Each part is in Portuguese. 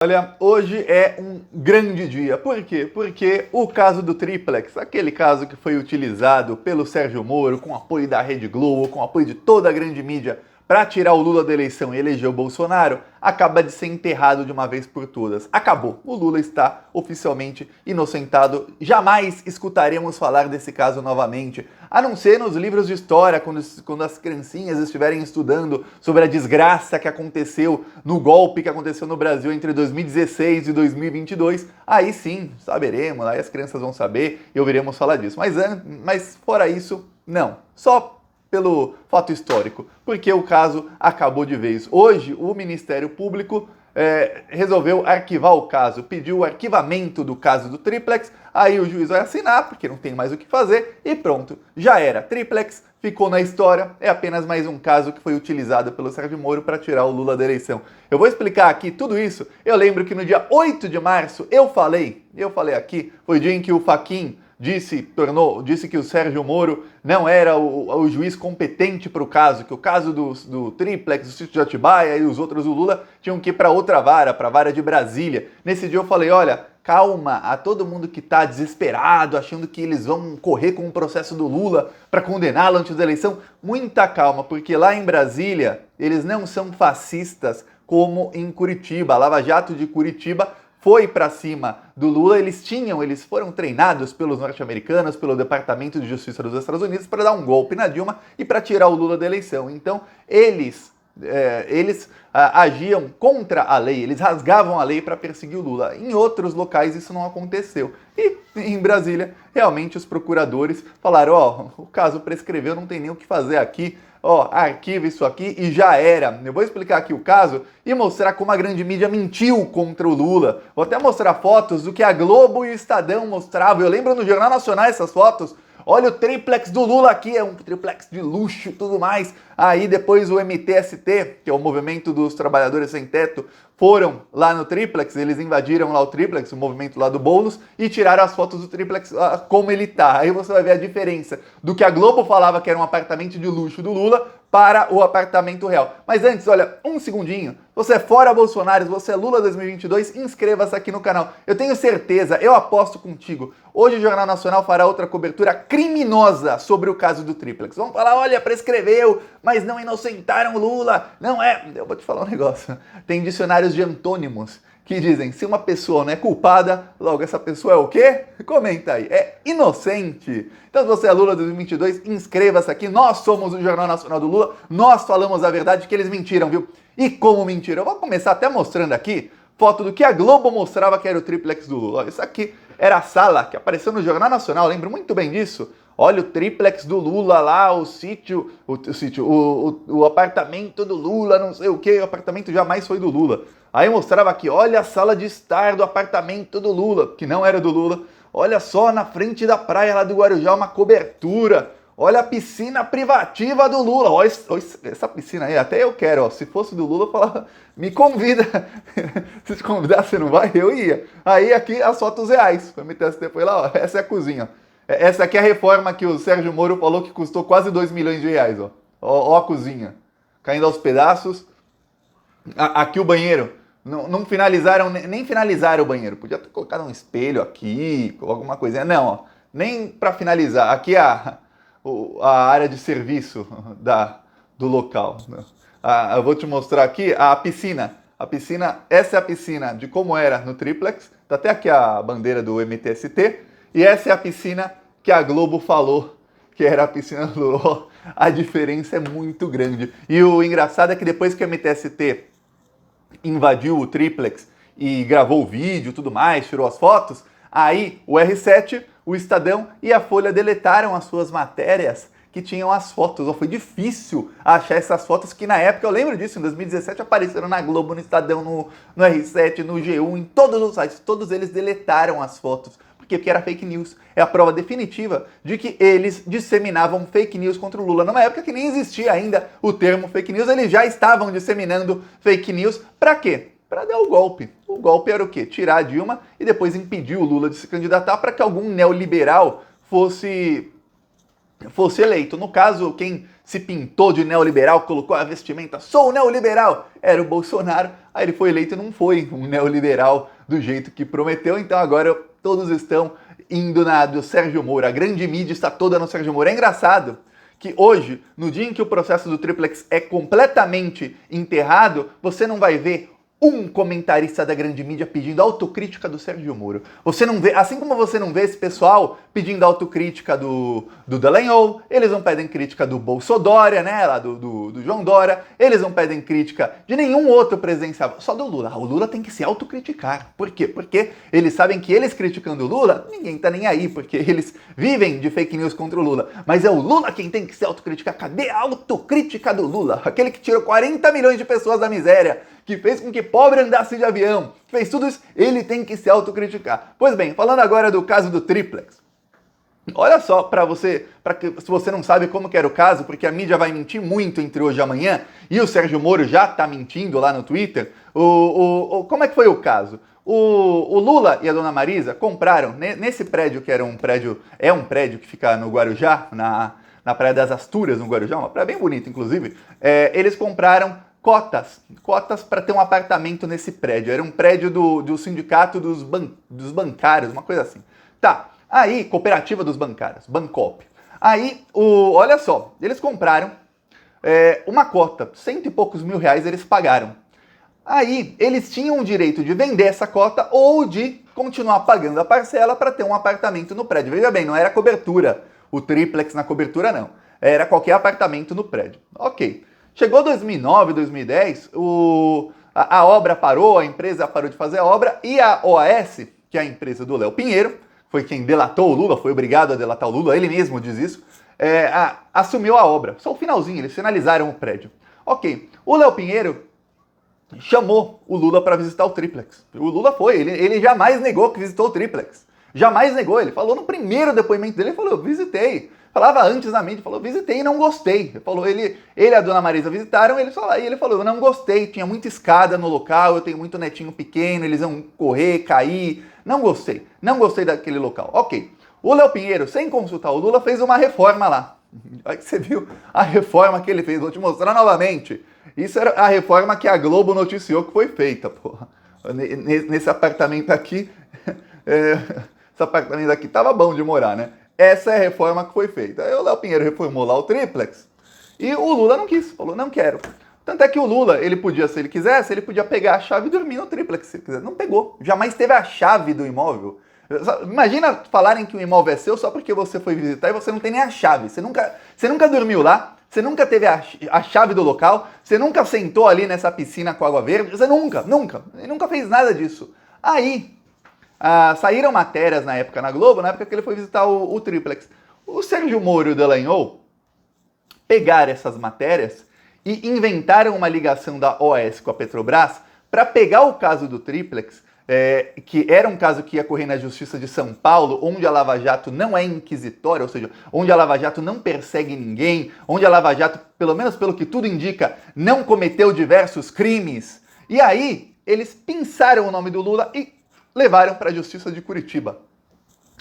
Olha, hoje é um grande dia. Por quê? Porque o caso do Triplex, aquele caso que foi utilizado pelo Sérgio Moro, com apoio da Rede Globo, com apoio de toda a grande mídia, para tirar o Lula da eleição e eleger o Bolsonaro, acaba de ser enterrado de uma vez por todas. Acabou. O Lula está oficialmente inocentado. Jamais escutaremos falar desse caso novamente, a não ser nos livros de história, quando as criancinhas estiverem estudando sobre a desgraça que aconteceu no golpe que aconteceu no Brasil entre 2016 e 2022. Aí sim, saberemos, aí as crianças vão saber e ouviremos falar disso. Mas fora isso, não. Só pelo fato histórico, porque o caso acabou de vez. Hoje, o Ministério Público resolveu arquivar o caso, pediu o arquivamento do caso do Triplex, aí o juiz vai assinar, porque não tem mais o que fazer, e pronto, já era. Triplex ficou na história, é apenas mais um caso que foi utilizado pelo Sérgio Moro para tirar o Lula da eleição. Eu vou explicar aqui tudo isso. Eu lembro que no dia 8 de março eu falei aqui, foi o dia em que o Fachin disse que o Sérgio Moro não era o juiz competente para o caso, que o caso do Triplex, do sítio de Atibaia e os outros do Lula tinham que ir para outra vara, para a vara de Brasília. Nesse dia eu falei, olha, calma, a todo mundo que está desesperado, achando que eles vão correr com o processo do Lula para condená-lo antes da eleição, muita calma, porque lá em Brasília eles não são fascistas como em Curitiba. A Lava Jato de Curitiba foi para cima do Lula, eles foram treinados pelos norte-americanos, pelo Departamento de Justiça dos Estados Unidos para dar um golpe na Dilma e para tirar o Lula da eleição. Então, eles agiam contra a lei, eles rasgavam a lei para perseguir o Lula. Em outros locais isso não aconteceu. E em Brasília, realmente os procuradores falaram, o caso prescreveu, não tem nem o que fazer aqui, arquiva isso aqui e já era. Eu vou explicar aqui o caso e mostrar como a grande mídia mentiu contra o Lula. Vou até mostrar fotos do que a Globo e o Estadão mostravam. Eu lembro no Jornal Nacional essas fotos. Olha o triplex do Lula aqui, é um triplex de luxo e tudo mais. Aí depois o MTST, que é o Movimento dos Trabalhadores Sem Teto, foram lá no triplex, eles invadiram lá o triplex, o movimento lá do Boulos, e tiraram as fotos do triplex como ele tá. Aí você vai ver a diferença do que a Globo falava que era um apartamento de luxo do Lula para o apartamento real. Mas antes, olha, um segundinho. Você é fora Bolsonaro, você é Lula 2022, inscreva-se aqui no canal. Eu tenho certeza, eu aposto contigo. Hoje o Jornal Nacional fará outra cobertura criminosa sobre o caso do Triplex. Vamos falar, olha, prescreveu, mas não inocentaram o Lula. Não é... Eu vou te falar um negócio. Tem dicionários de antônimos que dizem, se uma pessoa não é culpada, logo essa pessoa é o quê? Comenta aí. É inocente. Então, se você é Lula 2022, inscreva-se aqui. Nós somos o Jornal Nacional do Lula. Nós falamos a verdade que eles mentiram, viu? E como mentiram? Eu vou começar até mostrando aqui foto do que a Globo mostrava que era o triplex do Lula. Isso aqui era a sala que apareceu no Jornal Nacional, lembro muito bem disso. Olha o triplex do Lula lá, o apartamento do Lula, não sei o que, o apartamento jamais foi do Lula. Aí mostrava aqui, olha a sala de estar do apartamento do Lula, que não era do Lula. Olha só, na frente da praia lá do Guarujá, uma cobertura. Olha a piscina privativa do Lula. Olha essa piscina aí, até eu quero. Se fosse do Lula, eu falava, me convida. Se te convidar, você não vai? Eu ia. Aí aqui as fotos reais. O MTST foi lá, essa é a cozinha. Essa aqui é a reforma que o Sérgio Moro falou que custou quase 2 milhões de reais. Ó a cozinha, caindo aos pedaços. Aqui o banheiro. Não finalizaram, nem finalizaram o banheiro. Podia ter colocado um espelho aqui, alguma coisinha. Não, nem para finalizar. Aqui a área de serviço do local. Eu vou te mostrar aqui a piscina. A piscina, essa é a piscina de como era no triplex. Tá até aqui a bandeira do MTST. E essa é a piscina que a Globo falou que era a piscina do Lula. A diferença é muito grande. E o engraçado é que depois que o MTST invadiu o triplex e gravou o vídeo e tudo mais, tirou as fotos, aí o R7, o Estadão e a Folha deletaram as suas matérias que tinham as fotos. Foi difícil achar essas fotos que na época, eu lembro disso, em 2017 apareceram na Globo, no Estadão, no R7, no G1, em todos os sites, todos eles deletaram as fotos. Porque era fake news. É a prova definitiva de que eles disseminavam fake news contra o Lula. Numa época que nem existia ainda o termo fake news, eles já estavam disseminando fake news. Pra quê? Para dar o golpe. O golpe era o quê? Tirar a Dilma e depois impedir o Lula de se candidatar para que algum neoliberal fosse fosse eleito. No caso, quem se pintou de neoliberal, colocou a vestimenta, sou neoliberal, era o Bolsonaro. Aí ele foi eleito e não foi um neoliberal do jeito que prometeu. Então agora todos estão indo na do Sérgio Moro. A grande mídia está toda no Sérgio Moro. É engraçado que hoje, no dia em que o processo do Triplex é completamente enterrado, você não vai ver um comentarista da grande mídia pedindo autocrítica do Sérgio Moro. Você não vê, assim como você não vê esse pessoal pedindo autocrítica do Dallagnol, eles não pedem crítica do Bolsodória, né, lá do João Dória, eles não pedem crítica de nenhum outro presidenciável, só do Lula. O Lula tem que se autocriticar. Por quê? Porque eles sabem que eles criticando o Lula, ninguém tá nem aí, porque eles vivem de fake news contra o Lula. Mas é o Lula quem tem que se autocriticar. Cadê a autocrítica do Lula? Aquele que tirou 40 milhões de pessoas da miséria, que fez com que pobre andasse de avião, fez tudo isso, ele tem que se autocriticar. Pois bem, falando agora do caso do Triplex. Olha só, se você não sabe como que era o caso, porque a mídia vai mentir muito entre hoje e amanhã, e o Sérgio Moro já tá mentindo lá no Twitter, como é que foi o caso? O Lula e a dona Marisa compraram, nesse prédio que é um prédio que fica no Guarujá, na Praia das Asturas, no Guarujá, uma praia bem bonita, inclusive, eles compraram cotas para ter um apartamento nesse prédio. Era um prédio do sindicato dos bancários, uma coisa assim. Tá, aí, cooperativa dos bancários, Bancop. Aí, olha só, eles compraram uma cota, 100 e poucos mil reais eles pagaram. Aí, eles tinham o direito de vender essa cota ou de continuar pagando a parcela para ter um apartamento no prédio. Veja bem, não era cobertura, o triplex na cobertura não. Era qualquer apartamento no prédio. Ok. Chegou 2009, 2010, a obra parou, a empresa parou de fazer a obra e a OAS, que é a empresa do Léo Pinheiro, foi quem delatou o Lula, foi obrigado a delatar o Lula, ele mesmo diz isso, assumiu a obra. Só o finalzinho, eles finalizaram o prédio. Ok, o Léo Pinheiro chamou o Lula para visitar o Triplex. O Lula foi, ele jamais negou que visitou o Triplex. Jamais negou, ele falou no primeiro depoimento dele, ele falou, eu visitei. Falava antes na mídia, falou, visitei e não gostei. Ele e a dona Marisa visitaram, ele falou, eu não gostei, tinha muita escada no local, eu tenho muito netinho pequeno, eles vão correr, cair, não gostei daquele local. Ok, o Léo Pinheiro, sem consultar o Lula, fez uma reforma lá. Aí você viu a reforma que ele fez, vou te mostrar novamente. Isso era a reforma que a Globo noticiou que foi feita, porra. Nesse apartamento aqui, esse apartamento aqui tava bom de morar, né? Essa é a reforma que foi feita. Aí o Léo Pinheiro reformou lá o Triplex e o Lula não quis, falou, não quero. Tanto é que o Lula, ele podia, se ele quisesse, ele podia pegar a chave e dormir no Triplex, se ele quiser. Não pegou, jamais teve a chave do imóvel. Imagina falarem que o imóvel é seu só porque você foi visitar e você não tem nem a chave. Você nunca dormiu lá, você nunca teve a chave do local, você nunca sentou ali nessa piscina com água verde, você ele nunca fez nada disso. Aí, saíram matérias na época na Globo, na época que ele foi visitar o Triplex. O Sérgio Moro e o Dallagnol pegaram essas matérias e inventaram uma ligação da OAS com a Petrobras para pegar o caso do Triplex, que era um caso que ia correr na Justiça de São Paulo, onde a Lava Jato não é inquisitória, ou seja, onde a Lava Jato não persegue ninguém, onde a Lava Jato, pelo menos pelo que tudo indica, não cometeu diversos crimes. E aí, eles pinçaram o nome do Lula e levaram para a Justiça de Curitiba.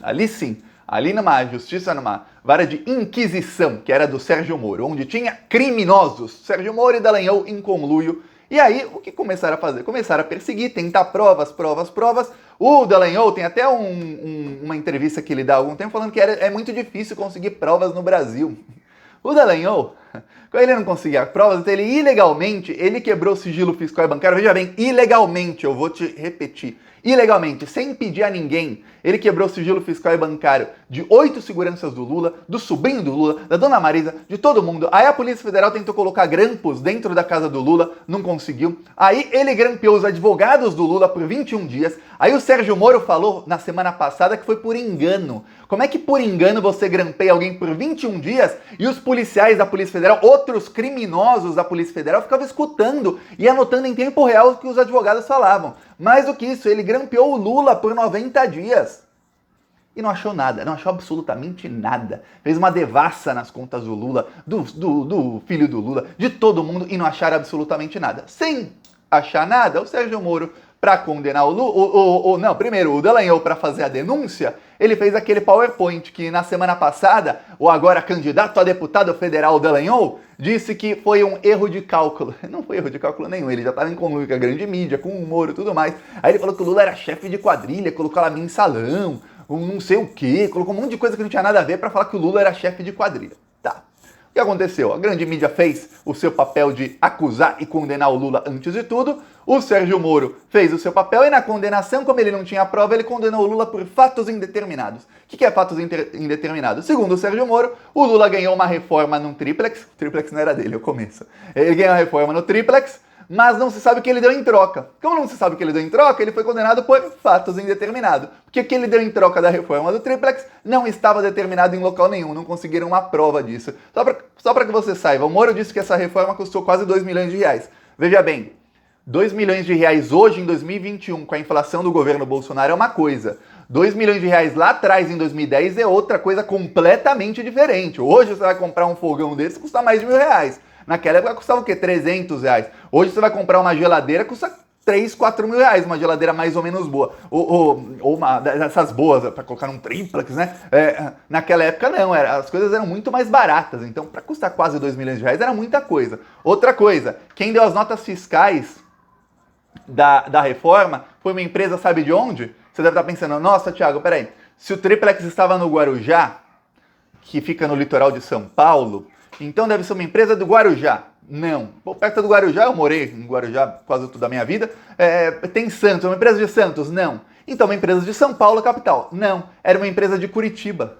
Ali sim, ali numa justiça, numa vara de inquisição, que era do Sérgio Moro, onde tinha criminosos, Sérgio Moro e Dallagnol em conluio. E aí, o que começaram a fazer? Começaram a perseguir, tentar provas. O Dallagnol tem até uma entrevista que ele dá há algum tempo falando que é muito difícil conseguir provas no Brasil. O Dallagnol, quando ele não conseguia provas, então ele quebrou o sigilo fiscal e bancário. Veja bem, ilegalmente, eu vou te repetir. Ilegalmente, sem pedir a ninguém, ele quebrou o sigilo fiscal e bancário de 8 seguranças do Lula, do sobrinho do Lula, da dona Marisa, de todo mundo. Aí a Polícia Federal tentou colocar grampos dentro da casa do Lula, não conseguiu. Aí ele grampeou os advogados do Lula por 21 dias. Aí o Sérgio Moro falou na semana passada que foi por engano. Como é que por engano você grampeia alguém por 21 dias e os policiais da Polícia Federal, outros criminosos da Polícia Federal, ficavam escutando e anotando em tempo real o que os advogados falavam? Mais do que isso, ele grampeou o Lula por 90 dias. E não achou nada, não achou absolutamente nada. Fez uma devassa nas contas do Lula, do filho do Lula, de todo mundo e não acharam absolutamente nada. Sem achar nada, o Sérgio Moro para condenar o Lula, não, primeiro, o Dallagnol para fazer a denúncia, ele fez aquele PowerPoint que na semana passada, o agora candidato a deputado federal Dallagnol disse que foi um erro de cálculo. Não foi erro de cálculo nenhum, ele já estava em conluio com a grande mídia, com o Moro e tudo mais. Aí ele falou que o Lula era chefe de quadrilha, colocou lá mensalão, um não sei o quê, colocou um monte de coisa que não tinha nada a ver para falar que o Lula era chefe de quadrilha. Tá. O que aconteceu? A grande mídia fez o seu papel de acusar e condenar o Lula antes de tudo. O Sérgio Moro fez o seu papel e na condenação, como ele não tinha prova, ele condenou o Lula por fatos indeterminados. O que é fatos indeterminados? Segundo o Sérgio Moro, o Lula ganhou uma reforma num triplex. O triplex não era dele, eu começo. Ele ganhou uma reforma no triplex, mas não se sabe o que ele deu em troca. Como não se sabe o que ele deu em troca, ele foi condenado por fatos indeterminados. Porque o que ele deu em troca da reforma do triplex não estava determinado em local nenhum, não conseguiram uma prova disso. Só para que você saiba, o Moro disse que essa reforma custou quase 2 milhões de reais. Veja bem, 2 milhões de reais hoje, em 2021, com a inflação do governo Bolsonaro é uma coisa. 2 milhões de reais lá atrás, em 2010, é outra coisa completamente diferente. Hoje você vai comprar um fogão desse, custa mais de R$1.000. Naquela época custava o quê? R$300. Hoje você vai comprar uma geladeira, custa 3, 4 mil reais, uma geladeira mais ou menos boa. Ou uma dessas boas, para colocar num triplex, né? Naquela época não, as coisas eram muito mais baratas. Então, para custar quase 2 milhões de reais, era muita coisa. Outra coisa, quem deu as notas fiscais da reforma foi uma empresa, sabe de onde? Você deve estar pensando, nossa, Thiago, peraí, se o triplex estava no Guarujá, que fica no litoral de São Paulo, então deve ser uma empresa do Guarujá. Não. Perto do Guarujá, eu morei em Guarujá quase toda a minha vida. Tem Santos, uma empresa de Santos? Não. Então, uma empresa de São Paulo, capital? Não. Era uma empresa de Curitiba.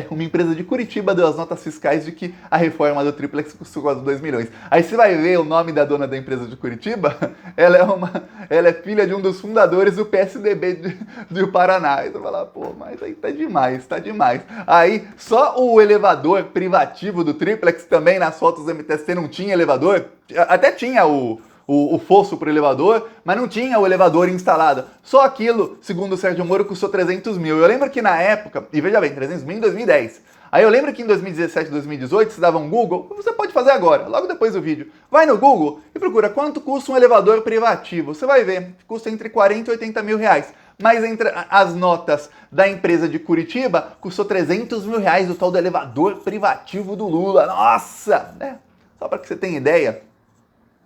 Uma empresa de Curitiba deu as notas fiscais de que a reforma do triplex custou quase 2 milhões. Aí você vai ver o nome da dona da empresa de Curitiba, ela é filha de um dos fundadores do PSDB do Paraná. Aí você vai falar, pô, mas aí tá demais. Aí só o elevador privativo do triplex também nas fotos do MTST não tinha elevador, até tinha o fosso para o elevador, mas não tinha o elevador instalado. Só aquilo, segundo o Sérgio Moro, custou 300 mil. Eu lembro que na época, e veja bem, 300 mil em 2010. Aí eu lembro que em 2017, 2018, você dava um Google, você pode fazer agora, logo depois do vídeo. Vai no Google e procura quanto custa um elevador privativo. Você vai ver, custa entre 40 e 80 mil reais. Mas entre as notas da empresa de Curitiba, custou 300 mil reais o tal do elevador privativo do Lula. Nossa! Só para que você tenha ideia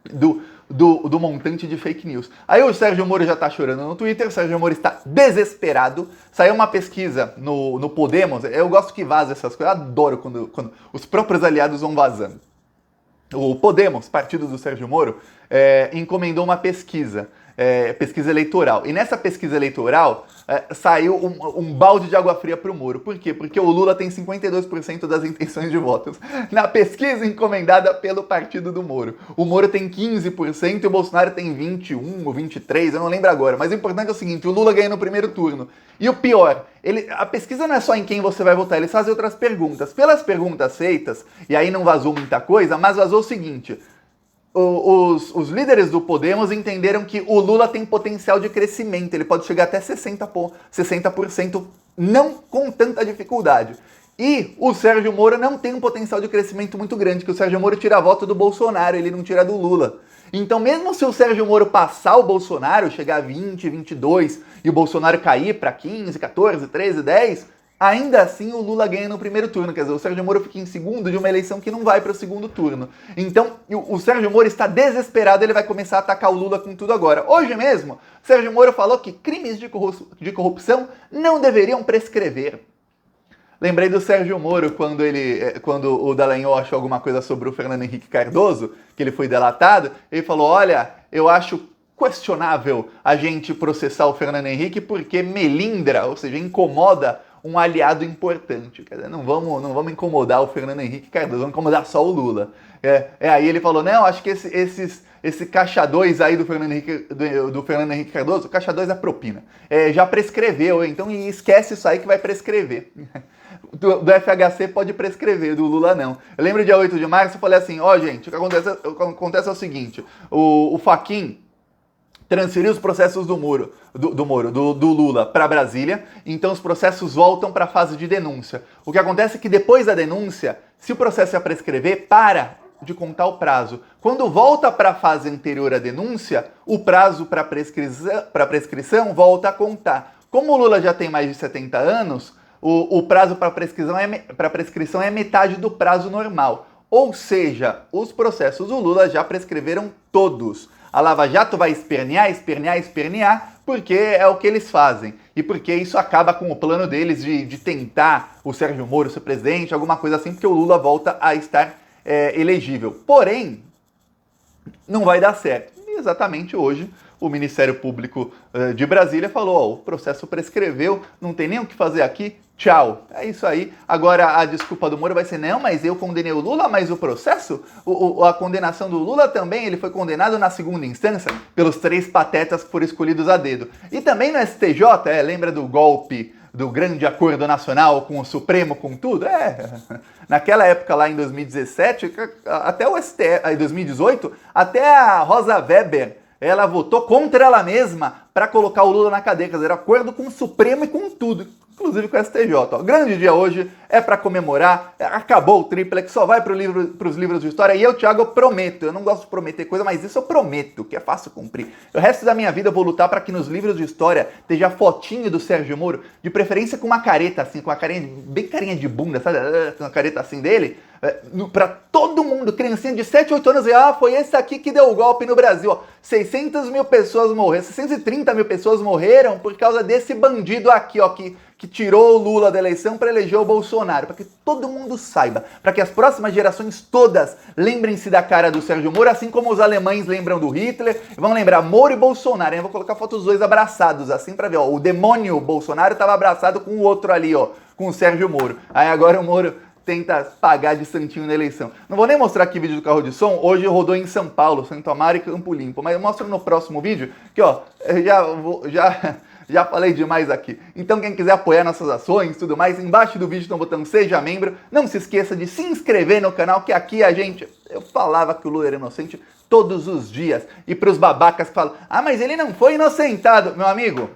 do montante de fake news. Aí o Sérgio Moro já tá chorando no Twitter, o Sérgio Moro está desesperado. Saiu uma pesquisa no Podemos, eu gosto que vaza essas coisas, eu adoro quando os próprios aliados vão vazando. O Podemos, partido do Sérgio Moro, encomendou uma pesquisa eleitoral. E nessa pesquisa eleitoral saiu um balde de água fria para o Moro. Por quê? Porque o Lula tem 52% das intenções de votos. Na pesquisa encomendada pelo partido do Moro. O Moro tem 15% e o Bolsonaro tem 21 ou 23%, eu não lembro agora. Mas o importante é o seguinte, o Lula ganha no primeiro turno. E o pior, a pesquisa não é só em quem você vai votar, eles fazem outras perguntas. Pelas perguntas feitas, e aí não vazou muita coisa, mas vazou o seguinte... Os líderes do Podemos entenderam que o Lula tem potencial de crescimento, ele pode chegar até 60%, não com tanta dificuldade. E o Sérgio Moro não tem um potencial de crescimento muito grande, que o Sérgio Moro tira voto do Bolsonaro, ele não tira do Lula. Então mesmo se o Sérgio Moro passar o Bolsonaro, chegar a 20, 22, e o Bolsonaro cair para 15, 14, 13, 10... ainda assim o Lula ganha no primeiro turno, quer dizer, o Sérgio Moro fica em segundo de uma eleição que não vai para o segundo turno. Então, o Sérgio Moro está desesperado, ele vai começar a atacar o Lula com tudo agora. Hoje mesmo, o Sérgio Moro falou que crimes de corrupção não deveriam prescrever. Lembrei do Sérgio Moro quando o Dallagnol achou alguma coisa sobre o Fernando Henrique Cardoso, que ele foi delatado, ele falou, olha, eu acho questionável a gente processar o Fernando Henrique porque melindra, ou seja, incomoda um aliado importante. Quer dizer, não vamos incomodar o Fernando Henrique Cardoso, vamos incomodar só o Lula. Aí ele falou, não, acho que esse caixa 2 aí do Fernando Henrique Cardoso, caixa 2 é propina, já prescreveu, então esquece isso aí que vai prescrever. Do FHC pode prescrever, do Lula não. Eu lembro dia 8 de março, eu falei assim, gente, o que acontece é o seguinte, o Fachin transferiu os processos do Lula para Brasília, então os processos voltam para a fase de denúncia. O que acontece é que depois da denúncia, se o processo ia prescrever, para de contar o prazo. Quando volta para a fase anterior à denúncia, o prazo para prescrição volta a contar. Como o Lula já tem mais de 70 anos, o prazo para prescrição é metade do prazo normal. Ou seja, os processos do Lula já prescreveram todos. A Lava Jato vai espernear, porque é o que eles fazem. E porque isso acaba com o plano deles de tentar o Sérgio Moro ser presidente, alguma coisa assim, porque o Lula volta a estar elegível. Porém, não vai dar certo. E exatamente hoje, o Ministério Público de Brasília falou, o processo prescreveu, não tem nem o que fazer aqui, tchau. É isso aí. Agora a desculpa do Moro vai ser, não, mas eu condenei o Lula, mas o processo, a condenação do Lula também, ele foi condenado na segunda instância pelos 3 patetas que foram escolhidos a dedo. E também no STJ, lembra do golpe, do grande acordo nacional com o Supremo, com tudo? Naquela época lá em 2017, até o STF, em 2018, até a Rosa Weber, ela votou contra ela mesma para colocar o Lula na cadeia, quer dizer, acordo com o Supremo e com tudo, inclusive com o STJ. O grande dia hoje é para comemorar, acabou o triplex, só vai para os livros de história, e eu, Thiago, eu prometo, eu não gosto de prometer coisa, mas isso eu prometo, que é fácil cumprir. O resto da minha vida eu vou lutar para que nos livros de história esteja a fotinho do Sérgio Moro, de preferência com uma careta assim, com uma carinha, bem carinha de bunda, sabe, uma careta assim dele, para todo mundo, criancinha de 7, 8 anos, foi esse aqui que deu o golpe no Brasil, ó. 600 mil pessoas morreram, 630 mil pessoas morreram por causa desse bandido aqui, ó, que tirou o Lula da eleição para eleger o Bolsonaro, para que todo mundo saiba, para que as próximas gerações todas lembrem-se da cara do Sérgio Moro, assim como os alemães lembram do Hitler, vão lembrar Moro e Bolsonaro. Eu vou colocar foto dos dois abraçados, assim, para ver, ó, o demônio Bolsonaro estava abraçado com o outro ali, ó, com o Sérgio Moro. Aí agora o Moro tenta pagar de santinho na eleição. Não vou nem mostrar aqui vídeo do carro de som, hoje rodou em São Paulo, Santo Amaro e Campo Limpo, mas eu mostro no próximo vídeo, que ó, já falei demais aqui. Então quem quiser apoiar nossas ações e tudo mais, embaixo do vídeo tem um botão Seja Membro. Não se esqueça de se inscrever no canal, que aqui eu falava que o Lula era inocente todos os dias. E pros babacas que falam, mas ele não foi inocentado. Meu amigo,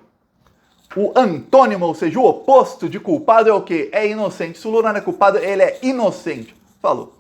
o antônimo, ou seja, o oposto de culpado é o quê? É inocente. Se o Lula não é culpado, ele é inocente. Falou.